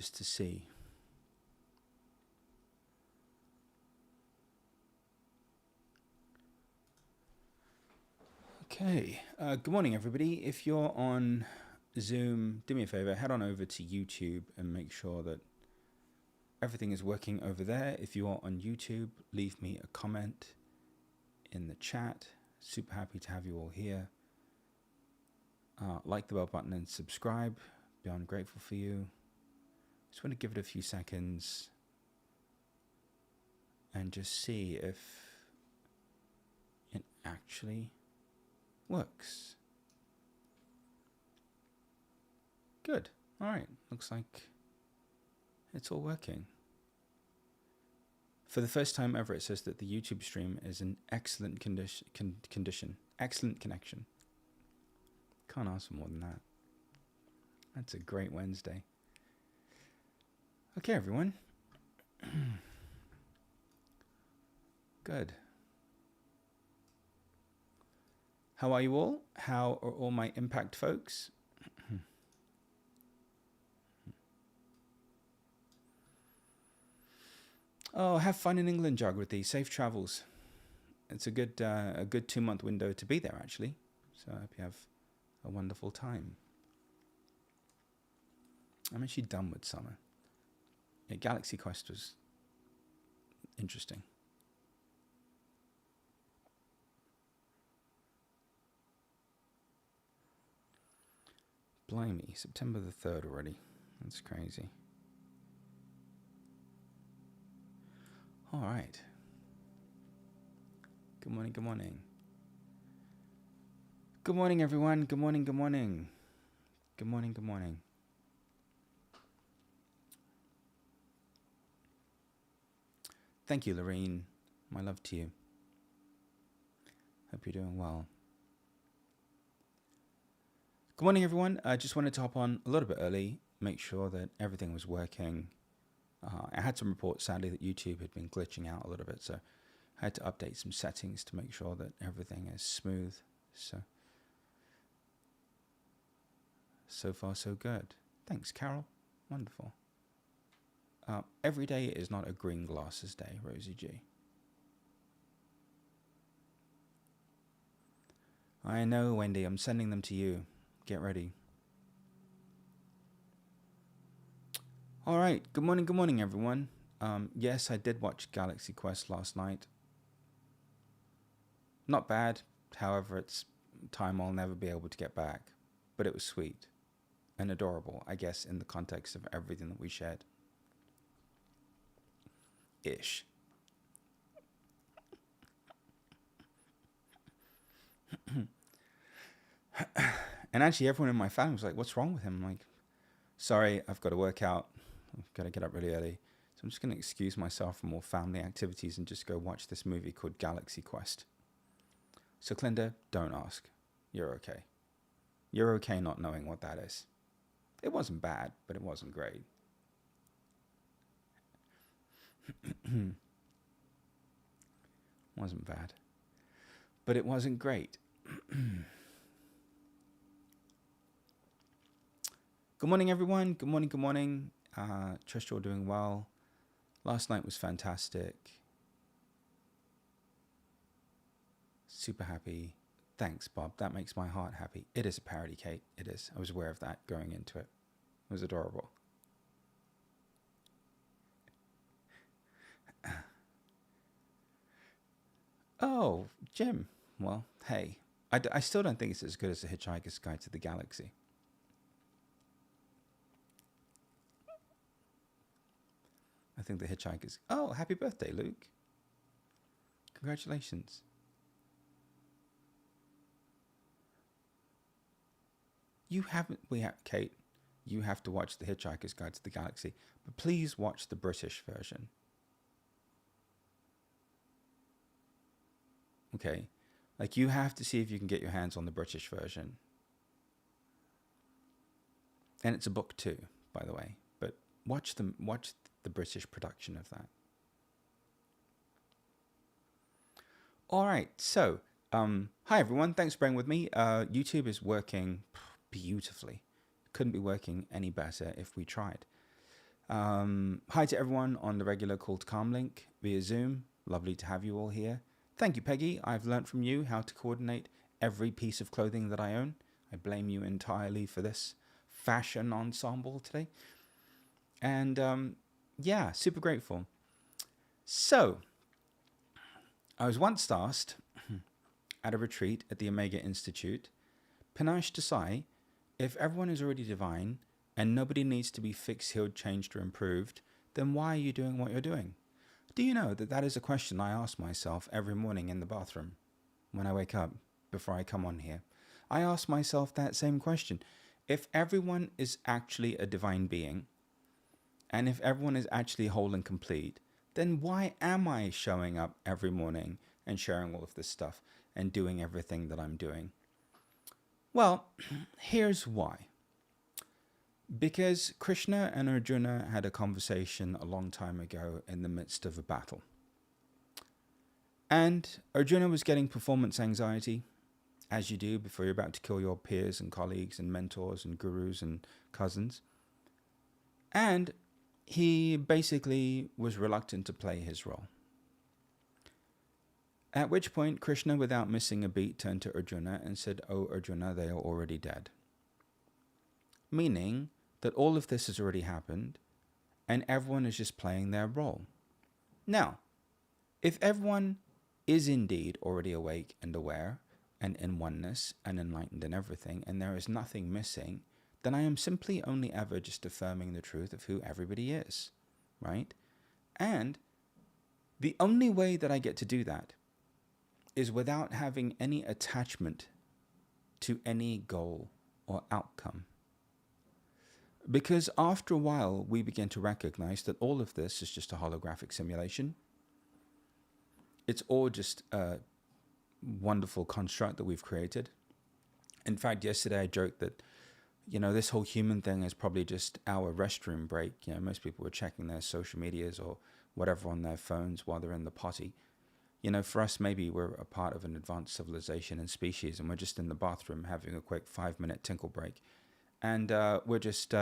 just to see. Okay, good morning everybody. If you're on Zoom, do me a favor, head on over to YouTube and make sure that everything is working over there. If you are on YouTube, leave me a comment in the chat. Super happy to have you all here. Like the bell button and subscribe. Beyond grateful for you. Just want to give it a few seconds and just see if it actually works. Good. All right. Looks like it's all working. For the first time ever, it says that the YouTube stream is in excellent condition. Excellent connection. Can't ask for more than that. That's a great Wednesday. Okay, everyone. Good. How are you all? How are all my impact folks? Oh, have fun in England, Jagrati. Safe travels. It's a good 2-month window to be there, actually. So I hope you have a wonderful time. I'm actually done with summer. Yeah, Galaxy Quest was interesting. Blimey, September the 3rd already. That's crazy. All right. Good morning, good morning. Good morning, everyone. Good morning, good morning. Good morning, good morning. Thank you, Lorene. My love to you. Hope you're doing well. Good morning, everyone. I just wanted to hop on a little bit early, make sure that everything was working. I had some reports, sadly, that YouTube had been glitching out a little bit, so I had to update some settings to make sure that everything is smooth. So far, so good. Thanks, Carol. Wonderful. Every day is not a green glasses day, Rosie G. I know, Wendy. I'm sending them to you. Get ready. All right. Good morning, everyone. Yes, I did watch Galaxy Quest last night. Not bad. However, it's time I'll never be able to get back. But it was sweet and adorable, I guess, in the context of everything that we shared. Ish. And actually, everyone in my family was like, what's wrong with him? I'm like, sorry, I've got to work out. I've got to get up really early. So I'm just going to excuse myself from all family activities and just go watch this movie called Galaxy Quest. So, Clinda, don't ask. You're okay. You're okay not knowing what that is. It wasn't bad, but it wasn't great. Wasn't bad. But it wasn't great. Good morning, everyone. Good morning, good morning. Trust you're doing well. Last night was fantastic. Super happy. Thanks, Bob. That makes my heart happy. It is a parody, Kate. It is. I was aware of that going into it. It was adorable. Oh, Jim. Well, hey. I still don't think it's as good as The Hitchhiker's Guide to the Galaxy. I think The Hitchhiker's... Oh, happy birthday, Luke. Congratulations. You haven't... Kate, you have to watch The Hitchhiker's Guide to the Galaxy. But please watch the British version. Okay? Like, you have to see if you can get your hands on the British version. And it's a book too, by the way. But watch the British production of that. All right, so hi everyone. Thanks for being with me. YouTube is working beautifully. Couldn't be working any better if we tried. Hi to everyone on the regular Call to Calm link via Zoom. Lovely to have you all here. Thank you, Peggy. I've learnt from you how to coordinate every piece of clothing that I own. I blame you entirely for this fashion ensemble today. And yeah, super grateful. So, I was once asked at a retreat at the Omega Institute, Panache Desai, if everyone is already divine and nobody needs to be fixed, healed, changed, or improved, then why are you doing what you're doing? Do you know that that is a question I ask myself every morning in the bathroom when I wake up before I come on here? I ask myself that same question. If everyone is actually a divine being, and if everyone is actually whole and complete, then why am I showing up every morning and sharing all of this stuff and doing everything that I'm doing? Well, here's why. Because Krishna and Arjuna had a conversation a long time ago in the midst of a battle. And Arjuna was getting performance anxiety, as you do before you're about to kill your peers and colleagues and mentors and gurus and cousins. And he basically was reluctant to play his role. At which point, Krishna, without missing a beat, turned to Arjuna and said, "Oh, Arjuna, they are already dead." Meaning that all of this has already happened and everyone is just playing their role. Now, if everyone is indeed already awake and aware and in oneness and enlightened in everything, and there is nothing missing, then I am simply only ever just affirming the truth of who everybody is, right? And the only way that I get to do that is without having any attachment to any goal or outcome. Because after a while, we begin to recognize that all of this is just a holographic simulation. It's all just a wonderful construct that we've created. In fact, yesterday I joked that, this whole human thing is probably just our restroom break. Most people were checking their social medias or whatever on their phones while they're in the potty. For us, maybe we're a part of an advanced civilization and species, and we're just in the bathroom having a quick 5-minute tinkle break. And we're just,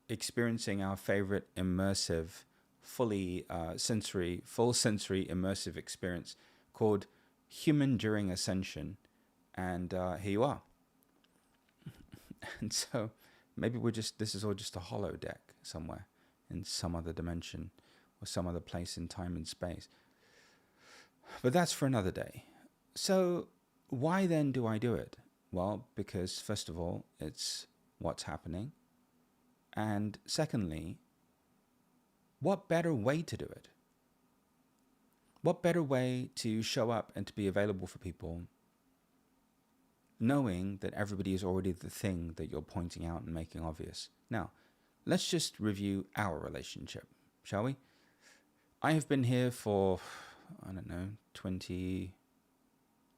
experiencing our favorite immersive, full sensory immersive experience called Human During Ascension. And here you are. And so maybe this is all just a holodeck somewhere in some other dimension or some other place in time and space. But that's for another day. So why then do I do it? Well, because first of all, it's what's happening. And secondly, what better way to do it? What better way to show up and to be available for people, knowing that everybody is already the thing that you're pointing out and making obvious? Now, let's just review our relationship, shall we? I have been here for, 20,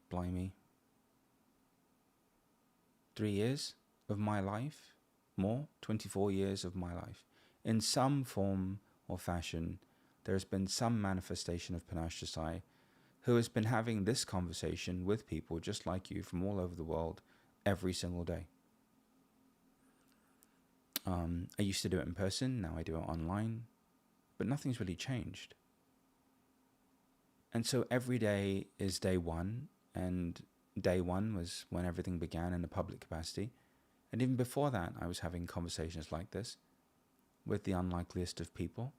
blimey, 3 years of my life, more, 24 years of my life. In some form or fashion, there has been some manifestation of Panache Desai who has been having this conversation with people just like you from all over the world every single day. I used to do it in person, now I do it online, but nothing's really changed. And so every day is day one, and day one was when everything began in a public capacity. And even before that, I was having conversations like this with the unlikeliest of people.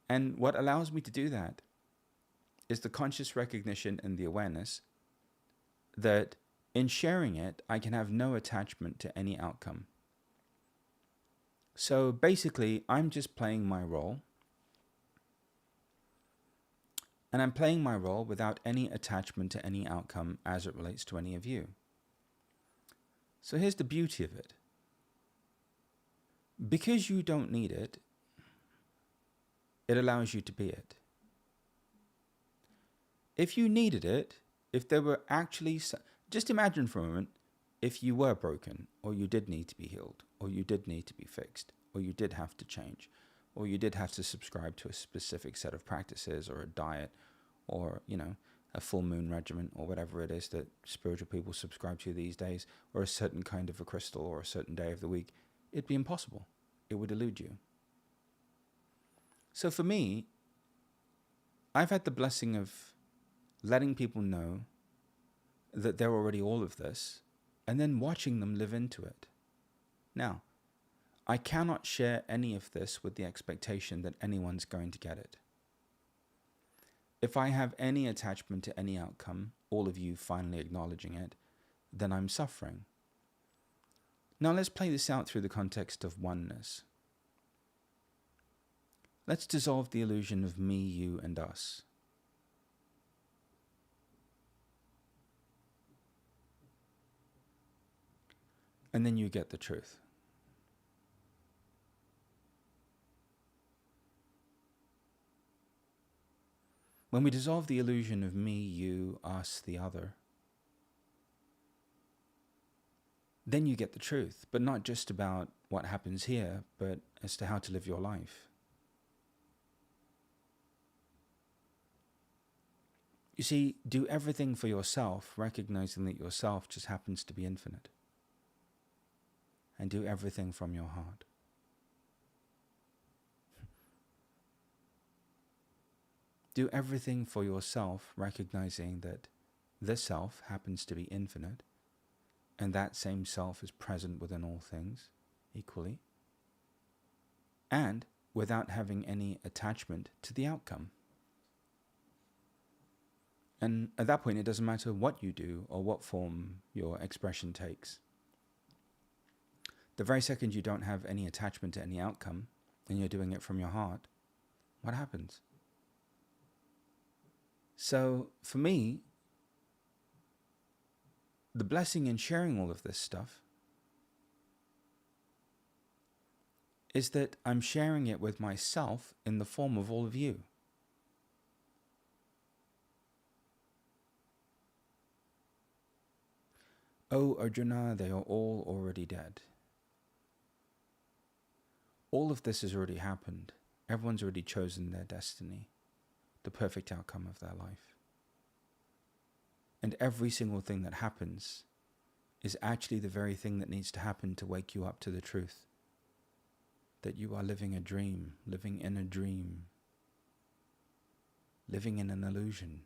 And what allows me to do that is the conscious recognition and the awareness that in sharing it, I can have no attachment to any outcome. So basically, I'm just playing my role. And I'm playing my role without any attachment to any outcome as it relates to any of you. So here's the beauty of it. Because you don't need it, it allows you to be it. If you needed it, if there were actually... Just imagine for a moment if you were broken, or you did need to be healed, or you did need to be fixed, or you did have to change, or you did have to subscribe to a specific set of practices or a diet, or, a full moon regimen, or whatever it is that spiritual people subscribe to these days, or a certain kind of a crystal, or a certain day of the week. it'd be impossible. It would elude you. So for me, I've had the blessing of letting people know that they're already all of this, and then watching them live into it. Now, I cannot share any of this with the expectation that anyone's going to get it. If I have any attachment to any outcome, all of you finally acknowledging it, then I'm suffering. Now let's play this out through the context of oneness. Let's dissolve the illusion of me, you, and us. And then you get the truth. When we dissolve the illusion of me, you, us, the other, then you get the truth, but not just about what happens here, but as to how to live your life. You see, do everything for yourself, recognizing that yourself just happens to be infinite. And do everything from your heart. Do everything for yourself, recognizing that this self happens to be infinite, and that same self is present within all things equally, and without having any attachment to the outcome. And at that point, it doesn't matter what you do or what form your expression takes. The very second you don't have any attachment to any outcome, and you're doing it from your heart, what happens? So, for me, the blessing in sharing all of this stuff is that I'm sharing it with myself in the form of all of you. Oh, Arjuna, they are all already dead. All of this has already happened. Everyone's already chosen their destiny, the perfect outcome of their life. And every single thing that happens is actually the very thing that needs to happen to wake you up to the truth. That you are living a dream, living in a dream, living in an illusion.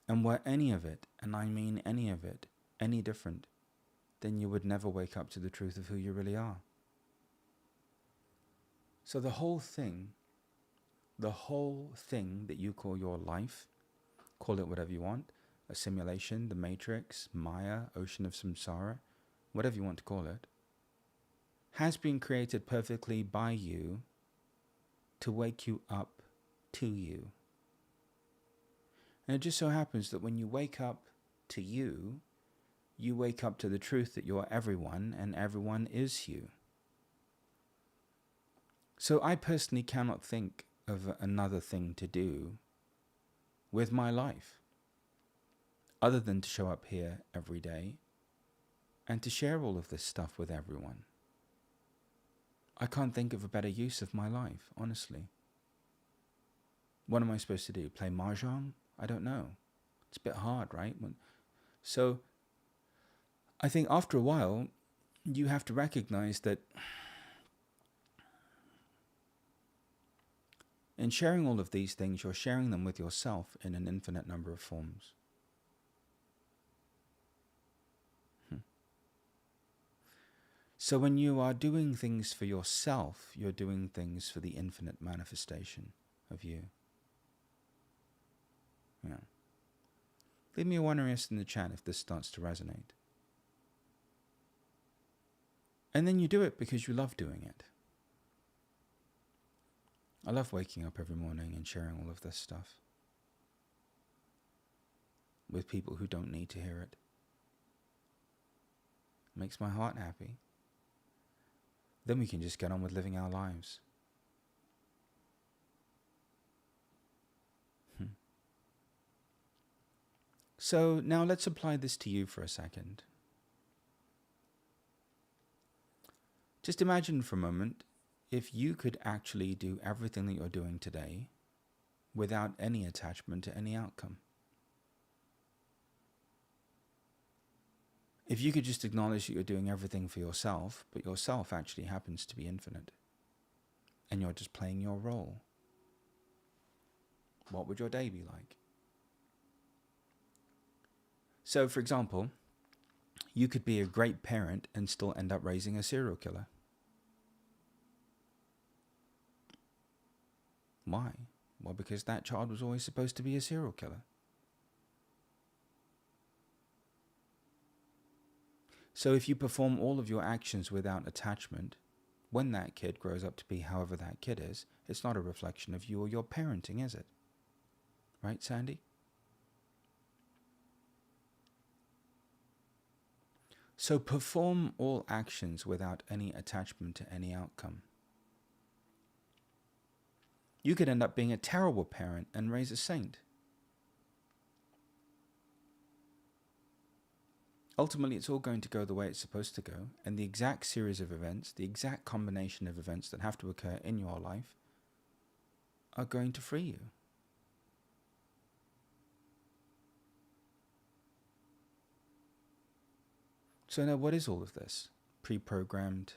And were any of it, and I mean any of it, any different, then you would never wake up to the truth of who you really are. So the whole thing that you call your life, call it whatever you want, a simulation, the matrix, Maya, ocean of samsara, whatever you want to call it, has been created perfectly by you to wake you up to you. And it just so happens that when you wake up to you, you wake up to the truth that you're everyone and everyone is you. So I personally cannot think of another thing to do with my life other than to show up here every day and to share all of this stuff with everyone. I can't think of a better use of my life, honestly. What am I supposed to do? Play mahjong? I don't know. It's a bit hard, right? So I think after a while, you have to recognize that in sharing all of these things, you're sharing them with yourself in an infinite number of forms. So when you are doing things for yourself, you're doing things for the infinite manifestation of you. Yeah. Leave me a 1 or yes in the chat if this starts to resonate. And then you do it because you love doing it. I love waking up every morning and sharing all of this stuff with people who don't need to hear it. It makes my heart happy. Then we can just get on with living our lives. So now let's apply this to you for a second. Just imagine for a moment if you could actually do everything that you're doing today without any attachment to any outcome. If you could just acknowledge that you're doing everything for yourself, but yourself actually happens to be infinite, and you're just playing your role, what would your day be like? So, for example, you could be a great parent and still end up raising a serial killer. Why? Well, because that child was always supposed to be a serial killer. So if you perform all of your actions without attachment, when that kid grows up to be however that kid is, it's not a reflection of you or your parenting, is it? Right, Sandy? So perform all actions without any attachment to any outcome. You could end up being a terrible parent and raise a saint. Ultimately, it's all going to go the way it's supposed to go, and the exact series of events, the exact combination of events that have to occur in your life are going to free you. So now, what is all of this? Pre-programmed,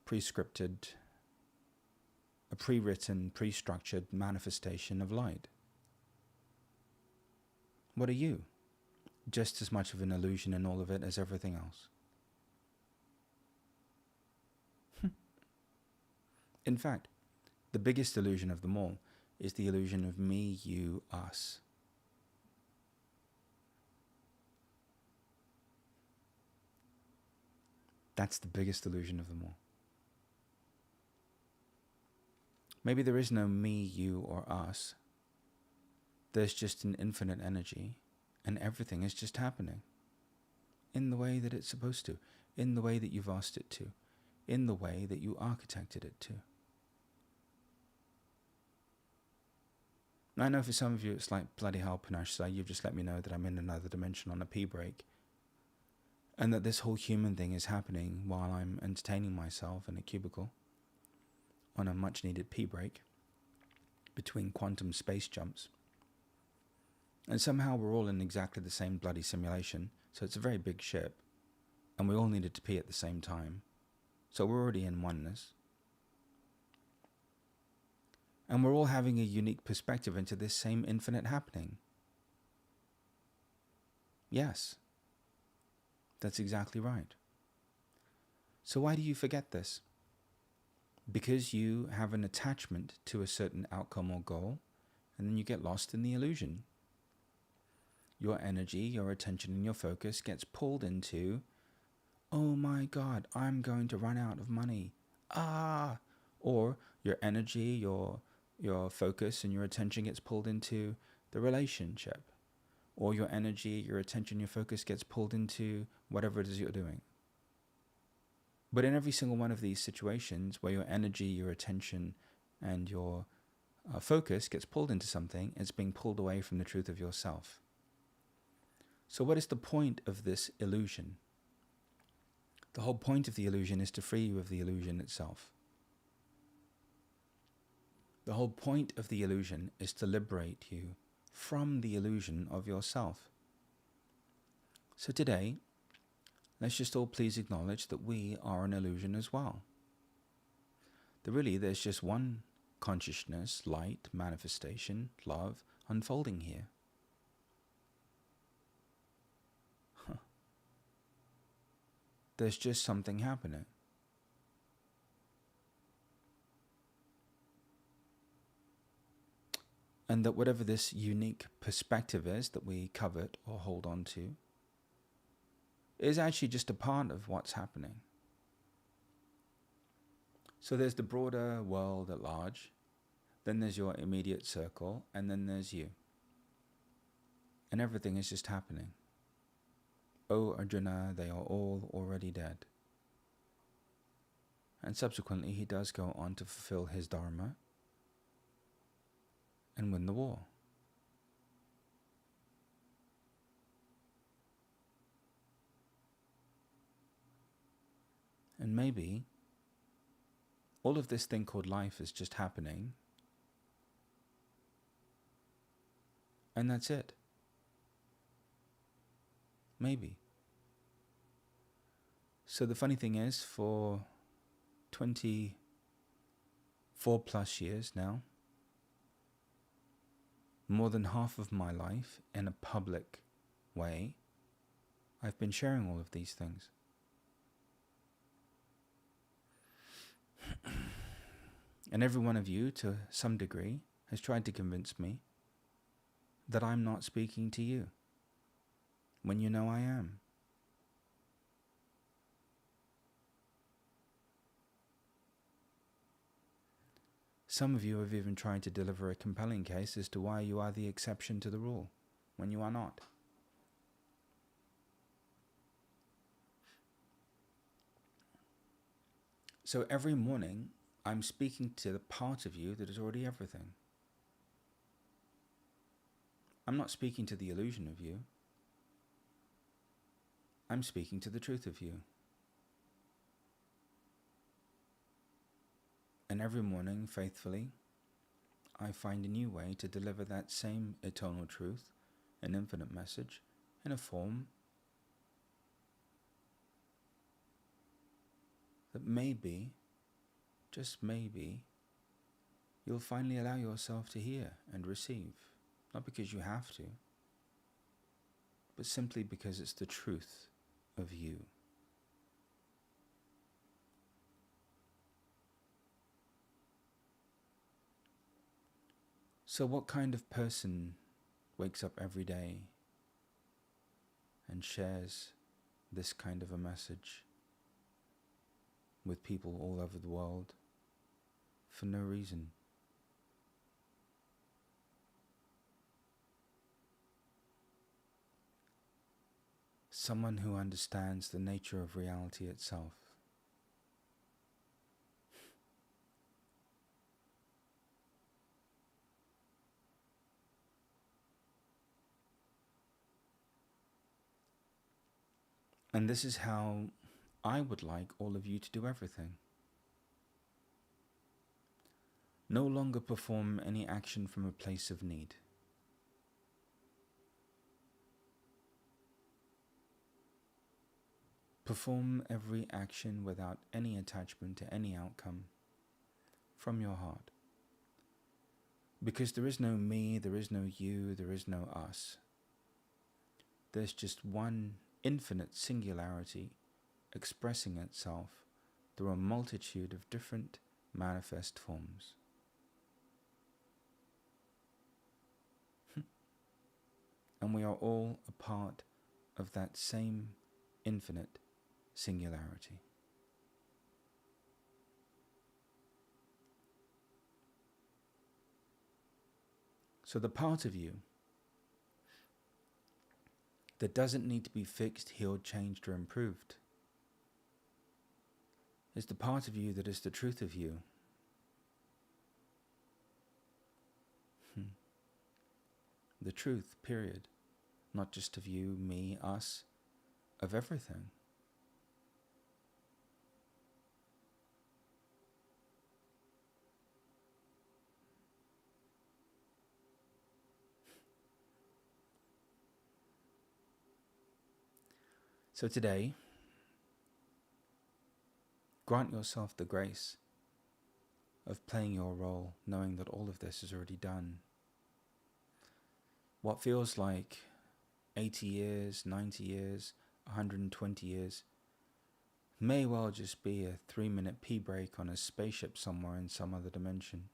pre-scripted, a pre-written, pre-structured manifestation of light. What are you? Just as much of an illusion in all of it as everything else. In fact, the biggest illusion of them all is the illusion of me, you, us. That's the biggest illusion of them all. Maybe there is no me, you, or us. There's just an infinite energy, and everything is just happening in the way that it's supposed to, in the way that you've asked it to, in the way that you architected it to. I know for some of you it's like, bloody hell, Panache, so you've just let me know that I'm in another dimension on a pee break, and that this whole human thing is happening while I'm entertaining myself in a cubicle on a much needed pee break between quantum space jumps. And somehow we're all in exactly the same bloody simulation, so it's a very big ship, and we all needed to pee at the same time, so we're already in oneness. And we're all having a unique perspective into this same infinite happening. Yes, that's exactly right. So why do you forget this? Because you have an attachment to a certain outcome or goal, and then you get lost in the illusion. Your energy, your attention, and your focus gets pulled into, oh my God, I'm going to run out of money. Or your energy, your focus, and your attention gets pulled into the relationship. Or your energy, your attention, your focus gets pulled into whatever it is you're doing. But in every single one of these situations where your energy, your attention, and your focus gets pulled into something, it's being pulled away from the truth of yourself. So what is the point of this illusion? The whole point of the illusion is to free you of the illusion itself. The whole point of the illusion is to liberate you from the illusion of yourself. So today, let's just all please acknowledge that we are an illusion as well. That really there's just one consciousness, light, manifestation, love, unfolding here. There's just something happening. And that whatever this unique perspective is that we covet or hold on to is actually just a part of what's happening. So there's the broader world at large, then there's your immediate circle, and then there's you. And everything is just happening. O Arjuna, they are all already dead. And subsequently he does go on to fulfill his dharma and win the war. And maybe all of this thing called life is just happening, and that's it. Maybe. So the funny thing is, for 24 plus years now, more than half of my life in a public way, I've been sharing all of these things. And every one of you, to some degree, has tried to convince me that I'm not speaking to you, when you know I am. Some of you have even tried to deliver a compelling case as to why you are the exception to the rule, when you are not. So every morning, I'm speaking to the part of you that is already everything. I'm not speaking to the illusion of you. I'm speaking to the truth of you. And every morning, faithfully, I find a new way to deliver that same eternal truth, an infinite message, in a form that maybe, just maybe, you'll finally allow yourself to hear and receive. Not because you have to, but simply because it's the truth of you. So what kind of person wakes up every day and shares this kind of a message with people all over the world for no reason? Someone who understands the nature of reality itself. And this is how I would like all of you to do everything. No longer perform any action from a place of need. Perform every action without any attachment to any outcome from your heart. Because there is no me, there is no you, there is no us. There's just one infinite singularity expressing itself through a multitude of different manifest forms. And we are all a part of that same infinite singularity. So the part of you that doesn't need to be fixed, healed, changed, or improved is the part of you that is the truth of you. The truth, period. Not just of you, me, us, of everything. So today, grant yourself the grace of playing your role, knowing that all of this is already done. What feels like 80 years, 90 years, 120 years may well just be a 3-minute pee break on a spaceship somewhere in some other dimension.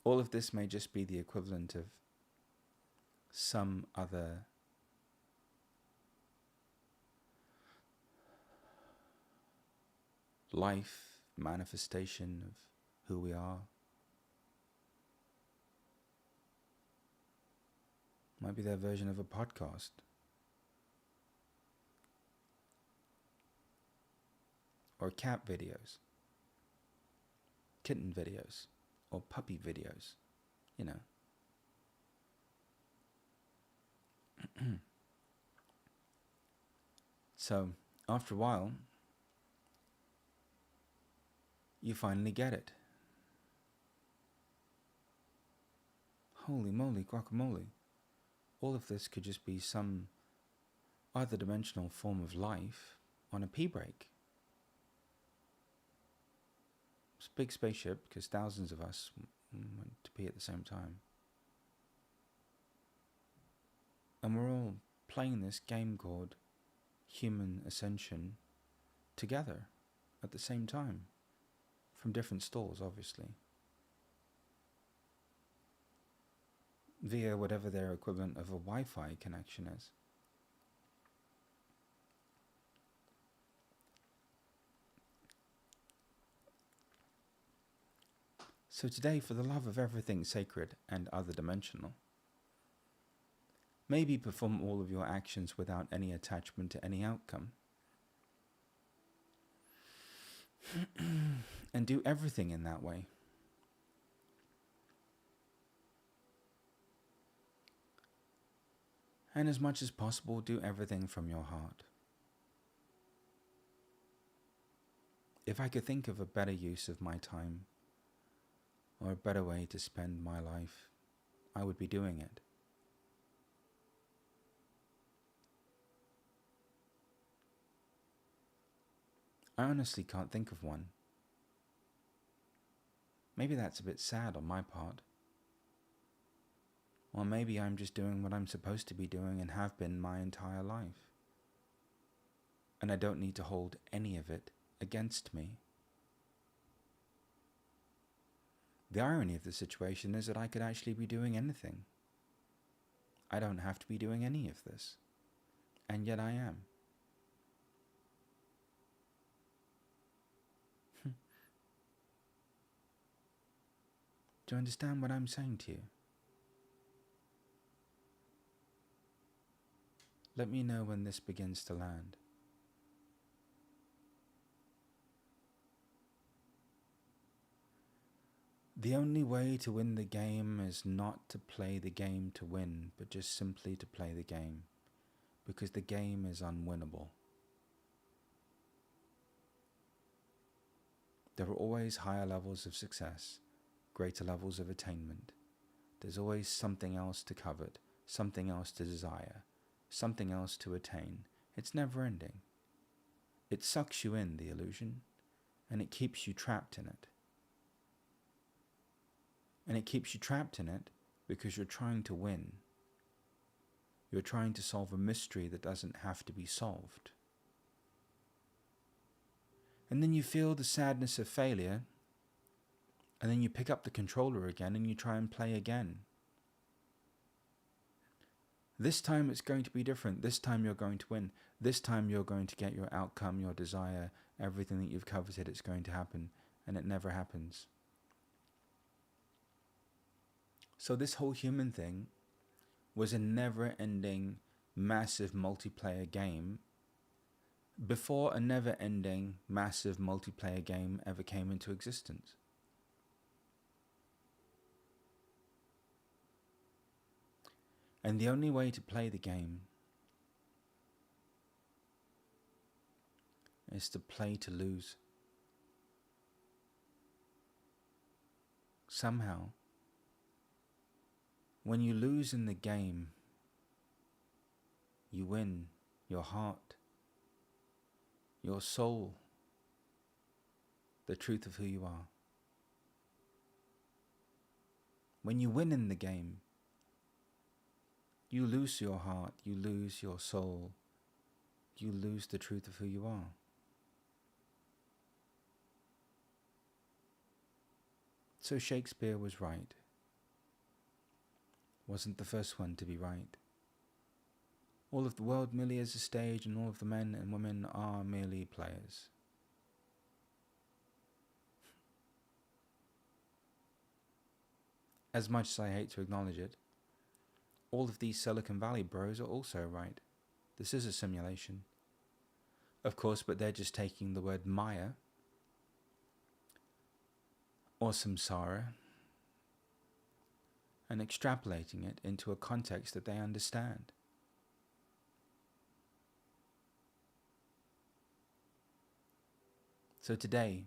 All of this may just be the equivalent of some other life manifestation of who we are. Might be their version of a podcast. Or cat videos. Kitten videos. Or puppy videos. You know. So, after a while, you finally get it. holy moly, guacamole. All of this could just be some other dimensional form of life on a pee break. It's a big spaceship because thousands of us went to pee at the same time. And we're all playing this game called Human Ascension together at the same time, from different stalls, obviously, via whatever their equivalent of a Wi-Fi connection is. So today, for the love of everything sacred and other dimensional, maybe perform all of your actions without any attachment to any outcome. And do everything in that way. And as much as possible, do everything from your heart. If I could think of a better use of my time, or a better way to spend my life, I would be doing it. I honestly can't think of one. Maybe that's a bit sad on my part. Or maybe I'm just doing what I'm supposed to be doing and have been my entire life. And I don't need to hold any of it against me. The irony of the situation is that I could actually be doing anything. I don't have to be doing any of this. And yet I am. Do you understand what I'm saying to you? Let me know when this begins to land. The only way to win the game is not to play the game to win, but just simply to play the game, because the game is unwinnable. There are always higher levels of success, greater levels of attainment. There's always something else to covet, something else to desire, something else to attain. It's never ending. It sucks you in, the illusion, and it keeps you trapped in it. And it keeps you trapped in it because you're trying to win. You're trying to solve a mystery that doesn't have to be solved. And then you feel the sadness of failure, and then you pick up the controller again and you try and play again. This time it's going to be different. This time you're going to win. This time you're going to get your outcome, your desire, everything that you've coveted. It's going to happen, and it never happens. So this whole human thing was a never-ending, massive multiplayer game before a never-ending, massive multiplayer game ever came into existence. And the only way to play the game is to play to lose. Somehow, when you lose in the game, you win your heart, your soul, the truth of who you are. When you win in the game, you lose your heart, you lose your soul, you lose the truth of who you are. So Shakespeare was right. Wasn't the first one to be right. All of the world merely is a stage, and all of the men and women are merely players. As much as I hate to acknowledge it, all of these Silicon Valley bros are also right. This is a simulation. Of course, but they're just taking the word Maya or samsara and extrapolating it into a context that they understand. So today,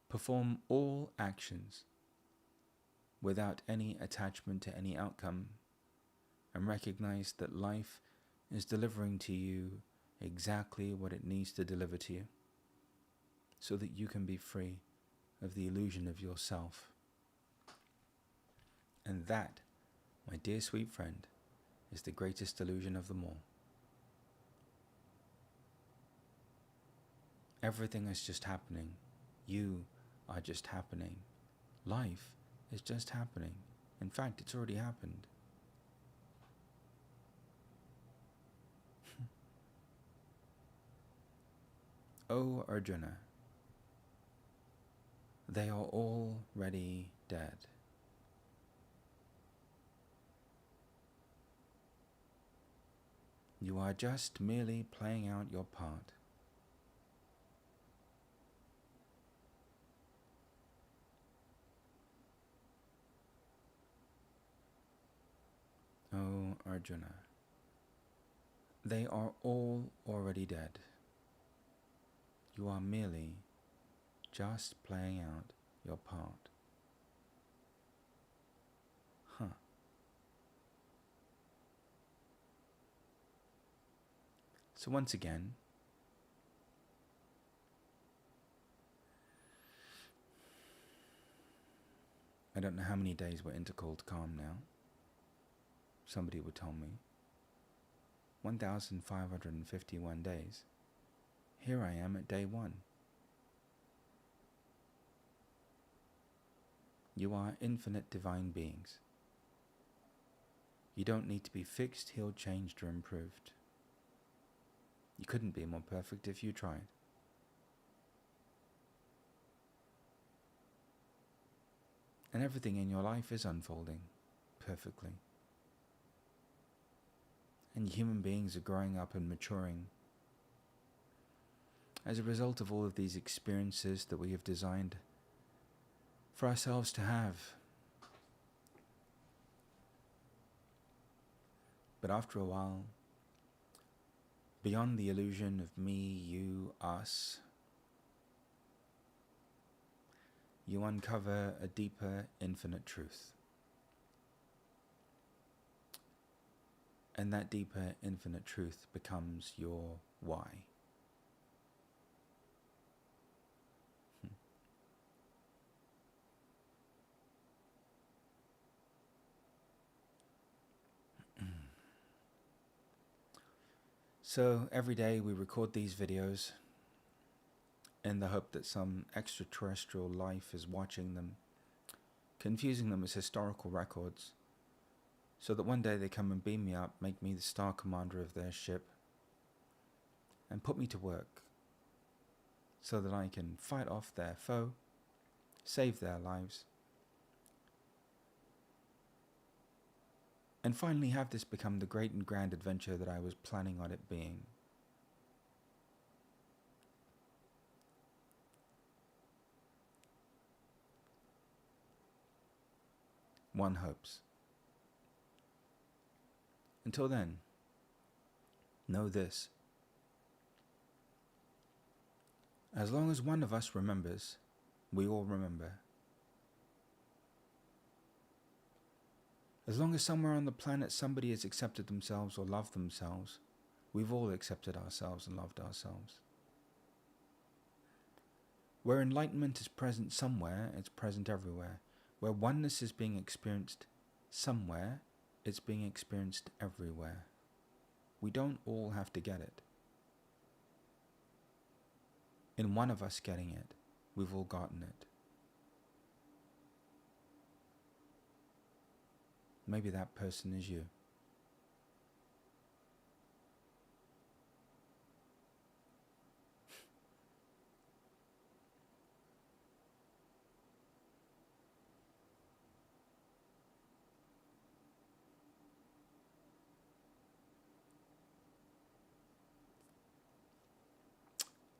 perform all actions without any attachment to any outcome, and recognize that life is delivering to you exactly what it needs to deliver to you, so that you can be free of the illusion of yourself. And that, my dear sweet friend, is the greatest illusion of them all. Everything is just happening. You are just happening. Life is just happening. In fact, it's already happened. O Arjuna, they are already dead. You are just merely playing out your part. O Arjuna, they are all already dead. You are merely just playing out your part. Huh. So once again, I don't know how many days we're into cold calm now. Somebody would tell me. 1,551 days. Here I am at day 1. You are infinite divine beings. You don't need to be fixed, healed, changed, or improved. You couldn't be more perfect if you tried. And everything in your life is unfolding perfectly. And human beings are growing up and maturing as a result of all of these experiences that we have designed for ourselves to have. But after a while, beyond the illusion of me, you, us, you uncover a deeper, infinite truth. And that deeper, infinite truth becomes your why. So every day we record these videos in the hope that some extraterrestrial life is watching them, confusing them as historical records, so that one day they come and beam me up, make me the star commander of their ship, and put me to work, so that I can fight off their foe, save their lives, and finally have this become the great and grand adventure that I was planning on it being. One hopes. Until then, know this. As long as one of us remembers, we all remember. As long as somewhere on the planet somebody has accepted themselves or loved themselves, we've all accepted ourselves and loved ourselves. Where enlightenment is present somewhere, it's present everywhere. Where oneness is being experienced somewhere, it's being experienced everywhere. We don't all have to get it. In one of us getting it, we've all gotten it. Maybe that person is you.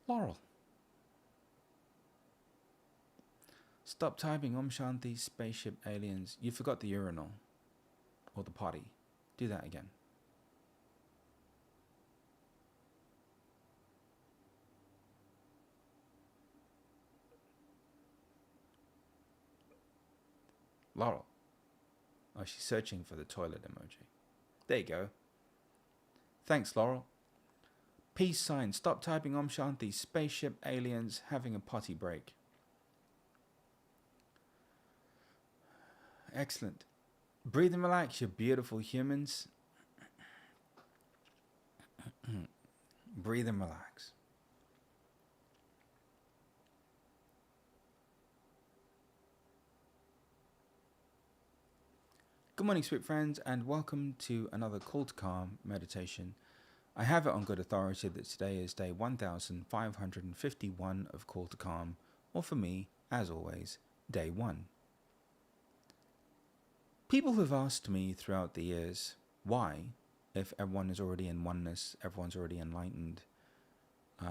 Laurel. Stop typing Om Shanti spaceship aliens. You forgot the urinal. Or the potty. Do that again. Laurel. Oh, she's searching for the toilet emoji. There you go. Thanks, Laurel. Peace sign. Stop typing Om Shanti. Spaceship aliens having a potty break. Excellent. Breathe and relax, you beautiful humans. Breathe and relax. Good morning, sweet friends, and welcome to another Call to Calm meditation. I have it on good authority that today is day 1551 of Call to Calm, or for me, as always, day 1. People have asked me throughout the years why, if everyone is already in oneness, everyone's already enlightened,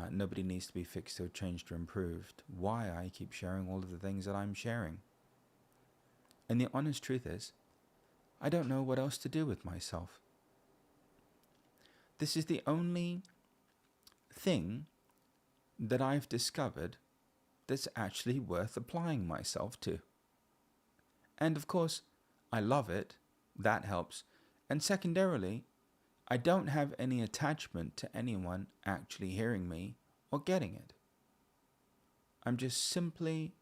nobody needs to be fixed or changed or improved, why I keep sharing all of the things that I'm sharing. And the honest truth is, I don't know what else to do with myself. This is the only thing that I've discovered that's actually worth applying myself to. And of course, I love it. That helps. And secondarily, I don't have any attachment to anyone actually hearing me or getting it. I'm just simply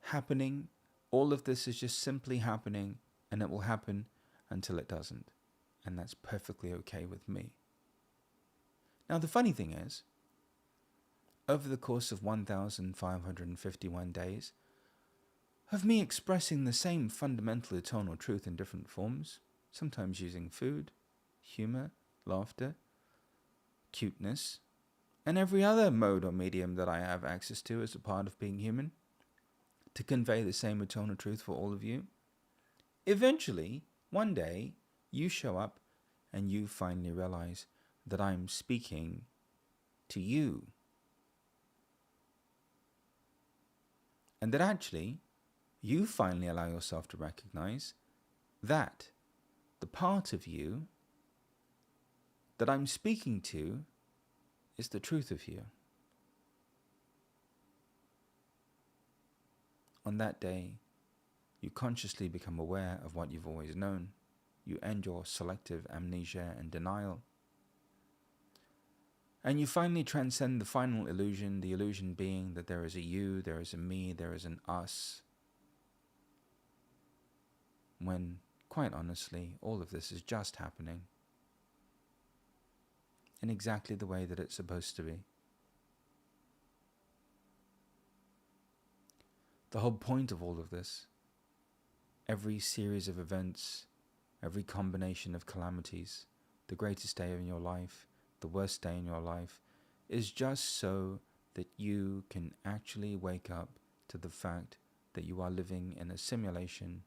happening. All of this is just simply happening, and it will happen until it doesn't. And that's perfectly okay with me. Now, the funny thing is, over the course of 1551 days, of me expressing the same fundamental eternal truth in different forms, sometimes using food, humor, laughter, cuteness, and every other mode or medium that I have access to as a part of being human, to convey the same eternal truth for all of you. Eventually, one day, you show up and you finally realize that I'm speaking to you. And that actually, you finally allow yourself to recognize that the part of you that I'm speaking to is the truth of you. On that day, you consciously become aware of what you've always known. You end your selective amnesia and denial. And you finally transcend the final illusion, the illusion being that there is a you, there is a me, there is an us. When, quite honestly, all of this is just happening in exactly the way that it's supposed to be. The whole point of all of this, every series of events, every combination of calamities, the greatest day in your life, the worst day in your life, is just so that you can actually wake up to the fact that you are living in a simulation,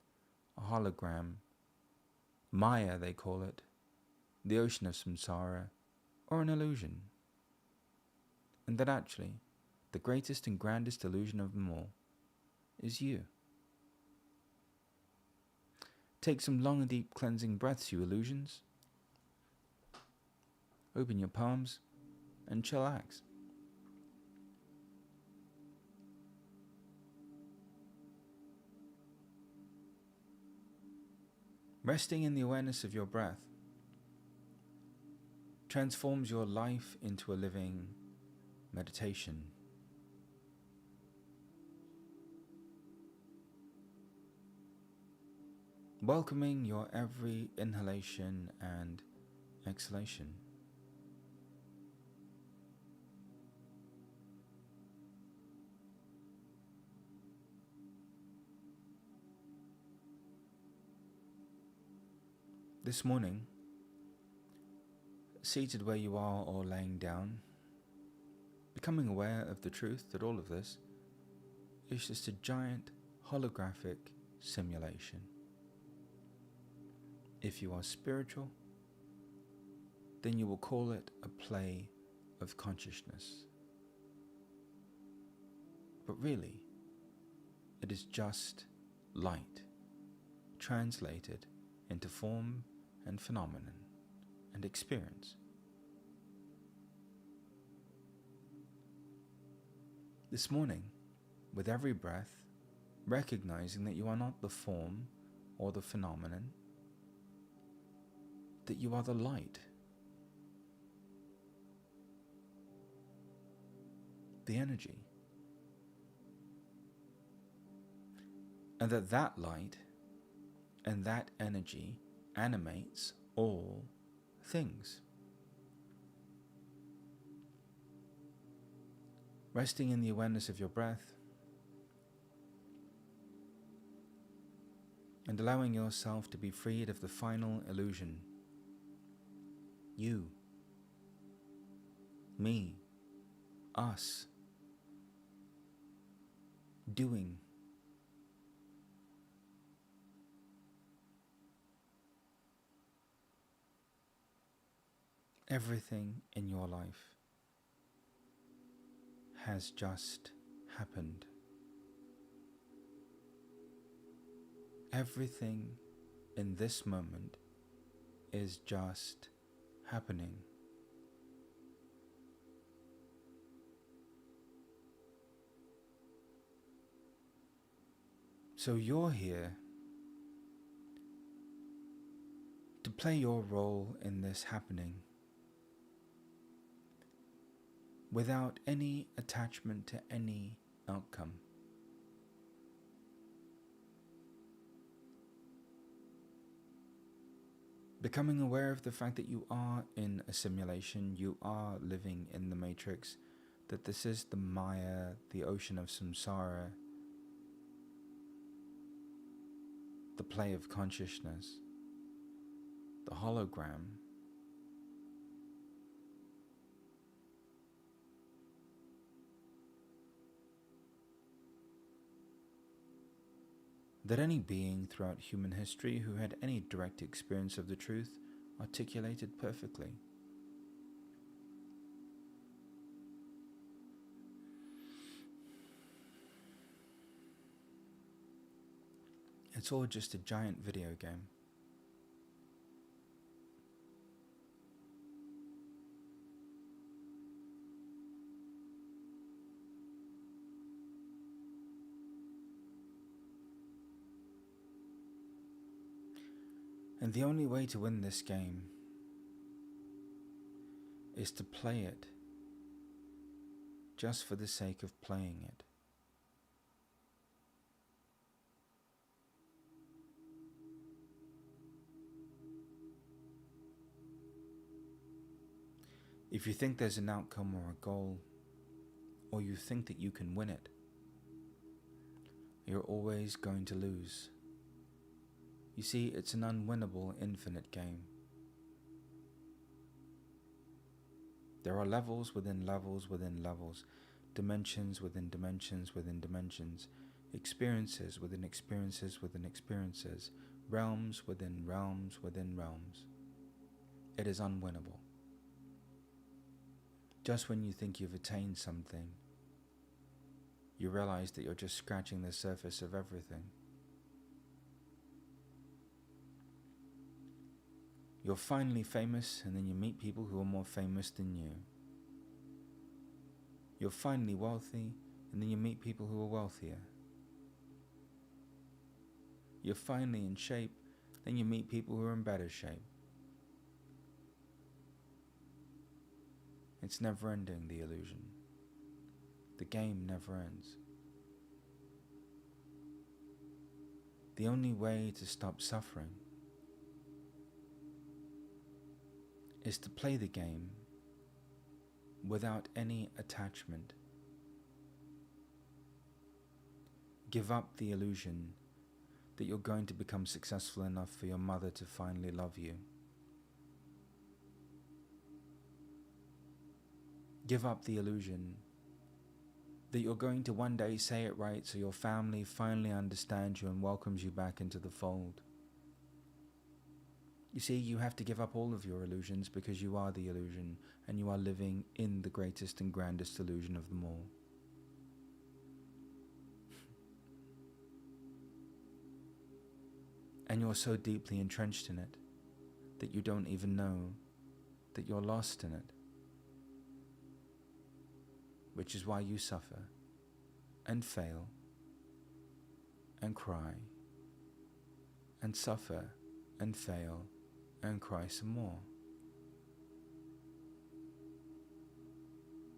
a hologram, Maya they call it, the ocean of samsara, or an illusion. And that actually, the greatest and grandest illusion of them all is you. Take some long and deep cleansing breaths, you illusions. Open your palms and chillax. Resting in the awareness of your breath transforms your life into a living meditation. Welcoming your every inhalation and exhalation. This morning, seated where you are or laying down, becoming aware of the truth that all of this is just a giant holographic simulation. If you are spiritual, then you will call it a play of consciousness. But really, it is just light, translated into form and phenomenon and experience. This morning, with every breath, recognizing that you are not the form or the phenomenon, that you are the light, the energy, and that light and that energy animates all things. Resting in the awareness of your breath and allowing yourself to be freed of the final illusion. You, me, us, doing. Everything in your life has just happened. Everything in this moment is just happening. So you're here to play your role in this happening without any attachment to any outcome. Becoming aware of the fact that you are in a simulation, you are living in the matrix, that this is the Maya, the ocean of samsara, the play of consciousness, the hologram, that any being throughout human history who had any direct experience of the truth articulated perfectly. It's all just a giant video game. And the only way to win this game is to play it just for the sake of playing it. If you think there's an outcome or a goal, or you think that you can win it, you're always going to lose. You see, it's an unwinnable infinite game. There are levels within levels within levels, dimensions within dimensions within dimensions, experiences within experiences within experiences, realms within realms within realms. It is unwinnable. Just when you think you've attained something, you realize that you're just scratching the surface of everything. You're finally famous, and then you meet people who are more famous than you. You're finally wealthy, and then you meet people who are wealthier. You're finally in shape, then you meet people who are in better shape. It's never ending, the illusion. The game never ends. The only way to stop suffering is to play the game without any attachment. Give up the illusion that you're going to become successful enough for your mother to finally love you. Give up the illusion that you're going to one day say it right so your family finally understands you and welcomes you back into the fold. You see, you have to give up all of your illusions because you are the illusion, and you are living in the greatest and grandest illusion of them all. And you're so deeply entrenched in it that you don't even know that you're lost in it. Which is why you suffer and fail and cry and suffer and fail and cry some more.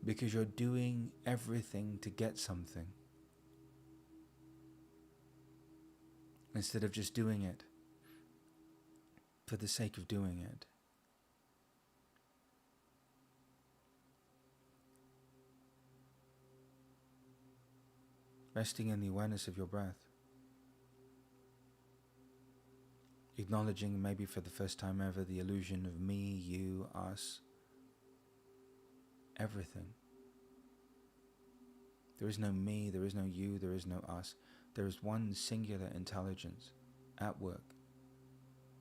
Because you're doing everything to get something instead of just doing it for the sake of doing it. Resting in the awareness of your breath. Acknowledging maybe for the first time ever the illusion of me, you, us, everything. There is no me, there is no you, there is no us. There is one singular intelligence at work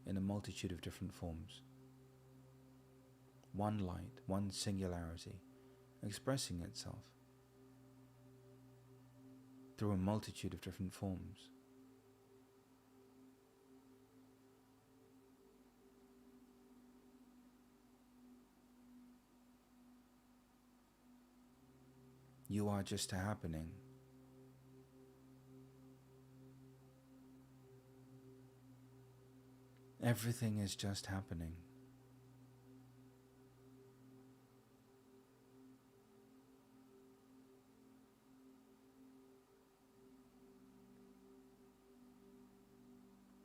in a multitude of different forms. One light, one singularity expressing itself through a multitude of different forms. You are just a happening. Everything is just happening.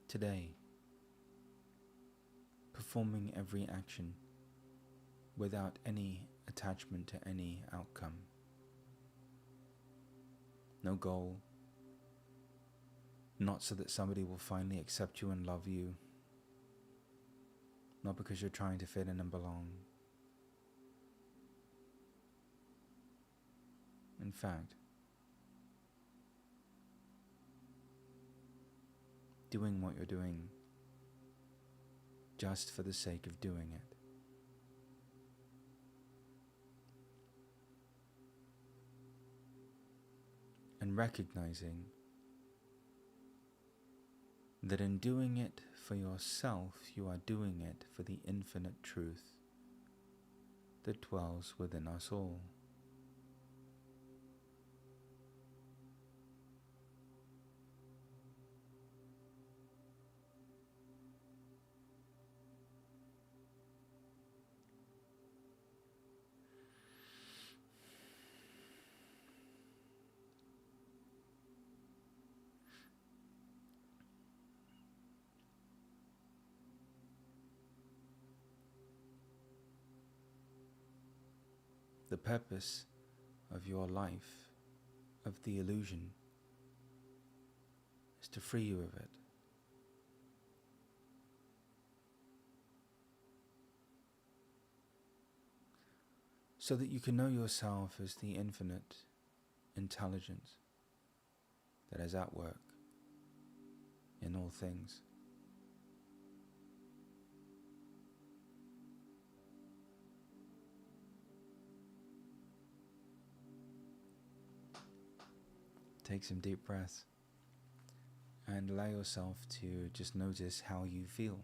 Today, performing every action without any attachment to any outcome. No goal, not so that somebody will finally accept you and love you, not because you're trying to fit in and belong. In fact, doing what you're doing just for the sake of doing it. And recognizing that in doing it for yourself, you are doing it for the infinite truth that dwells within us all. The purpose of your life, of the illusion, is to free you of it. So that you can know yourself as the infinite intelligence that is at work in all things. Take some deep breaths and allow yourself to just notice how you feel.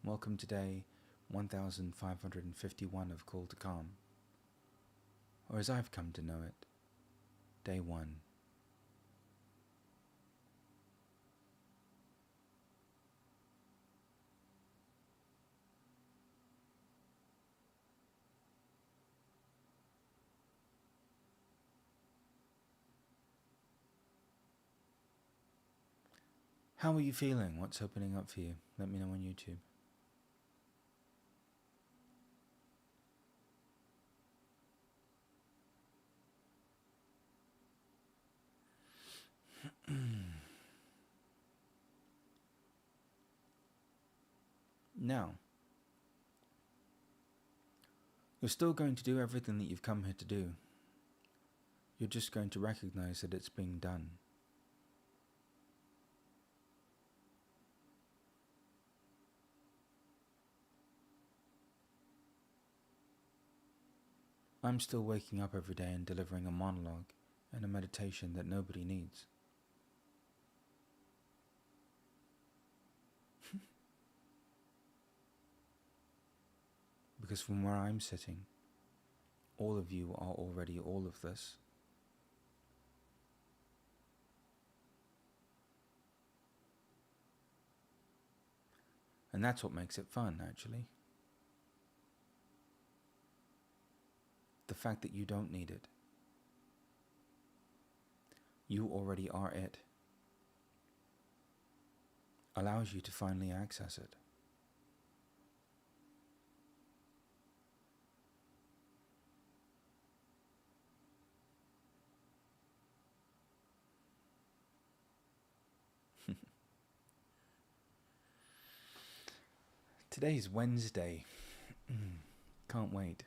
Welcome to day 1551 of Call to Calm, or as I've come to know it, day 1. How are you feeling? What's opening up for you? Let me know on YouTube. Now, you're still going to do everything that you've come here to do. You're just going to recognize that it's being done. I'm still waking up every day and delivering a monologue and a meditation that nobody needs. Because from where I'm sitting, all of you are already all of this. And that's what makes it fun, actually. The fact that you don't need it. You already are it. Allows you to finally access it. Today's Wednesday. Can't wait.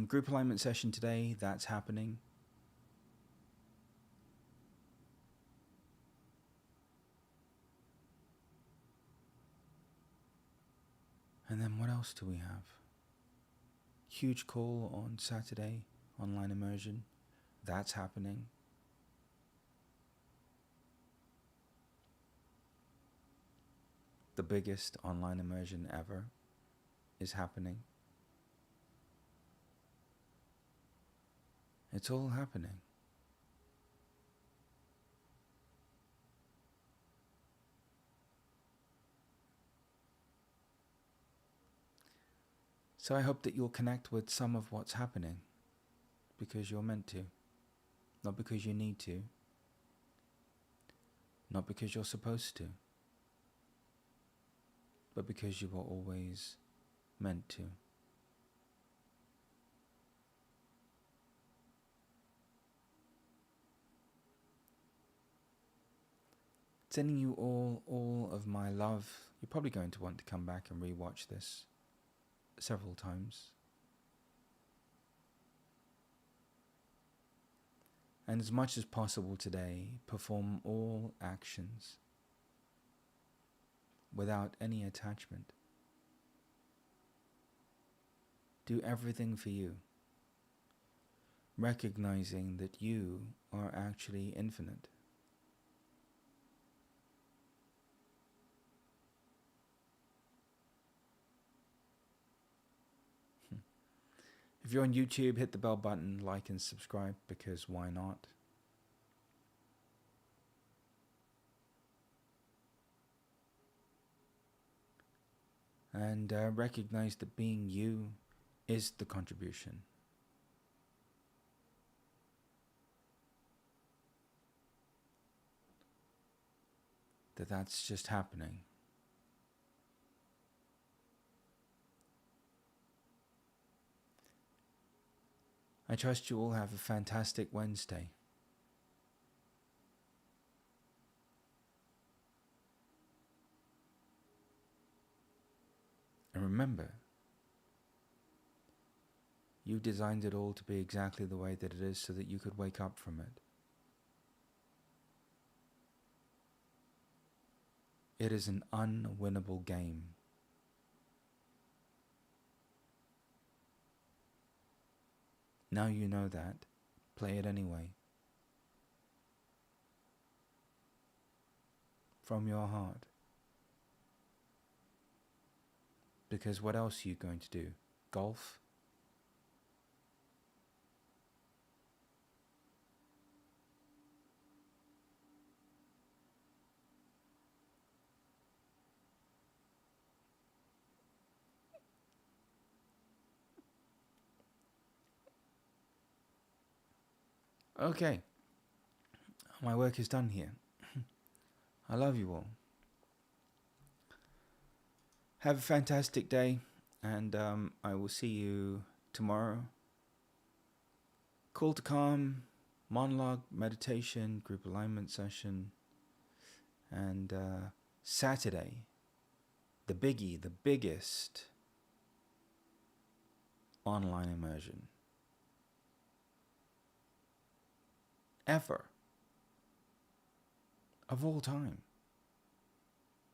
Group alignment session today, that's happening. And then what else do we have? Huge call on Saturday, online immersion. That's happening. The biggest online immersion ever is happening. It's all happening. So I hope that you'll connect with some of what's happening because you're meant to, not because you need to, not because you're supposed to, but because you were always meant to. Sending you all of my love. You're probably going to want to come back and rewatch this several times. And as much as possible today, perform all actions without any attachment. Do everything for you, recognizing that you are actually infinite. If you're on YouTube, hit the bell button, like and subscribe, because why not? And recognize that being you is the contribution. That's just happening. I trust you all have a fantastic Wednesday. And remember, you designed it all to be exactly the way that it is so that you could wake up from it. It is an unwinnable game. Now you know that. Play it anyway. From your heart. Because what else are you going to do? Golf? Okay. My work is done here. I love you all. Have a fantastic day, and I will see you tomorrow. Call to calm, monologue, meditation, group alignment session, and Saturday, the biggie, the biggest online immersion ever, of all time.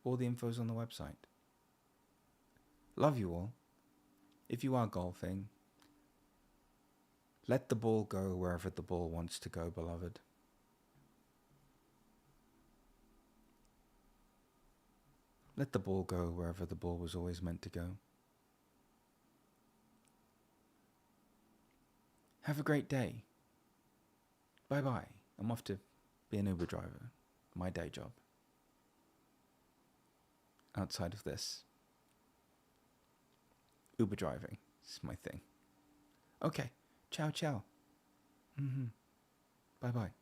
All the info's on the website. Love you all. If you are golfing, let the ball go wherever the ball wants to go, beloved. Let the ball go wherever the ball was always meant to go. Have a great day. Bye-bye. I'm off to be an Uber driver, my day job. outside of this. Uber driving is my thing. Okay. Ciao, ciao. Bye-bye.